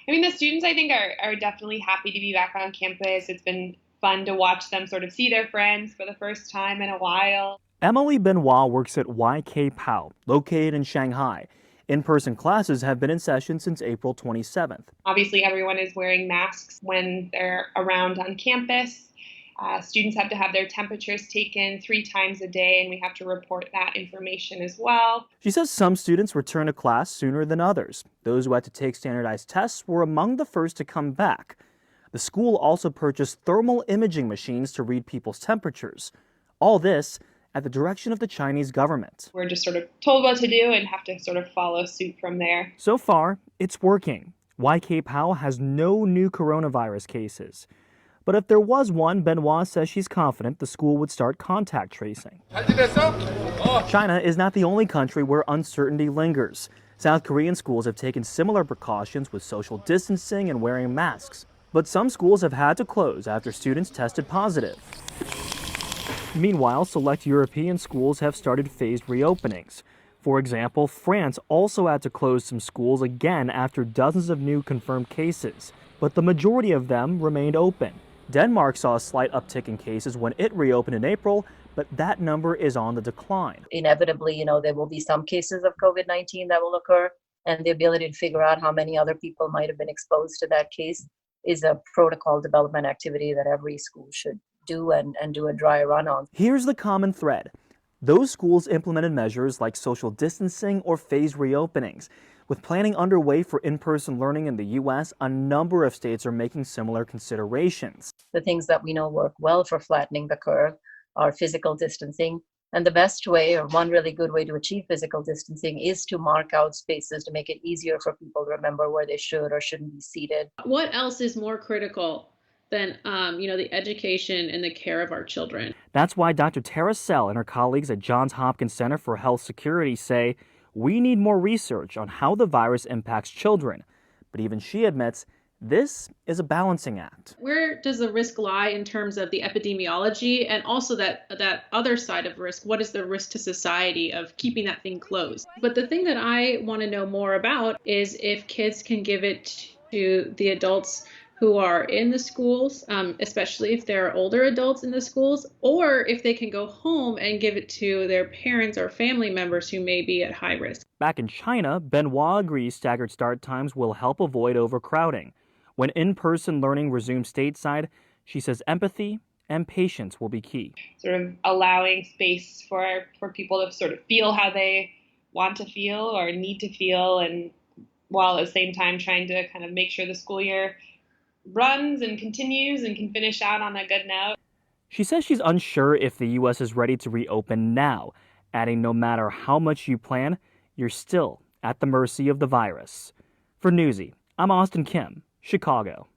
I mean, the students, I think, are definitely happy to be back on campus. It's been fun to watch them sort of see their friends for the first time in a while. Emily Benoit works at YK Pao, located in Shanghai. In-person classes have been in session since April 27th. Obviously, everyone is wearing masks when they're around on campus. Students have to have their temperatures taken 3 times a day, and we have to report that information as well. She says some students return to class sooner than others. Those who had to take standardized tests were among the first to come back. The school also purchased thermal imaging machines to read people's temperatures. All this at the direction of the Chinese government. We're just sort of told what to do and have to sort of follow suit from there. So far, it's working. YK Pao has no new coronavirus cases. But if there was one, Benoit says she's confident the school would start contact tracing. China is not the only country where uncertainty lingers. South Korean schools have taken similar precautions with social distancing and wearing masks. But some schools have had to close after students tested positive. Meanwhile, select European schools have started phased reopenings. For example, France also had to close some schools again after dozens of new confirmed cases, but the majority of them remained open. Denmark saw a slight uptick in cases when it reopened in April, but that number is on the decline. Inevitably, there will be some cases of COVID-19 that will occur, and the ability to figure out how many other people might have been exposed to that case is a protocol development activity that every school should do and do a dry run on. Here's the common thread. Those schools implemented measures like social distancing or phased reopenings. With planning underway for in-person learning in the U.S., a number of states are making similar considerations. The things that we know work well for flattening the curve are physical distancing. And the best way, or one really good way to achieve physical distancing, is to mark out spaces to make it easier for people to remember where they should or shouldn't be seated. What else is more critical than the education and the care of our children? That's why Dr. Tara Sell and her colleagues at Johns Hopkins Center for Health Security say we need more research on how the virus impacts children. But even she admits this is a balancing act. Where does the risk lie in terms of the epidemiology and also that other side of risk? What is the risk to society of keeping that thing closed? But the thing that I want to know more about is if kids can give it to the adults who are in the schools, especially if there are older adults in the schools, or if they can go home and give it to their parents or family members who may be at high risk. Back in China, Benoit agrees staggered start times will help avoid overcrowding. When in-person learning resumes stateside, she says empathy and patience will be key. Sort of allowing space for people to sort of feel how they want to feel or need to feel, and while at the same time trying to kind of make sure the school year runs and continues and can finish out on a good note. She says she's unsure if the U.S. is ready to reopen now, adding no matter how much you plan, you're still at the mercy of the virus. For Newsy, I'm Austin Kim, Chicago.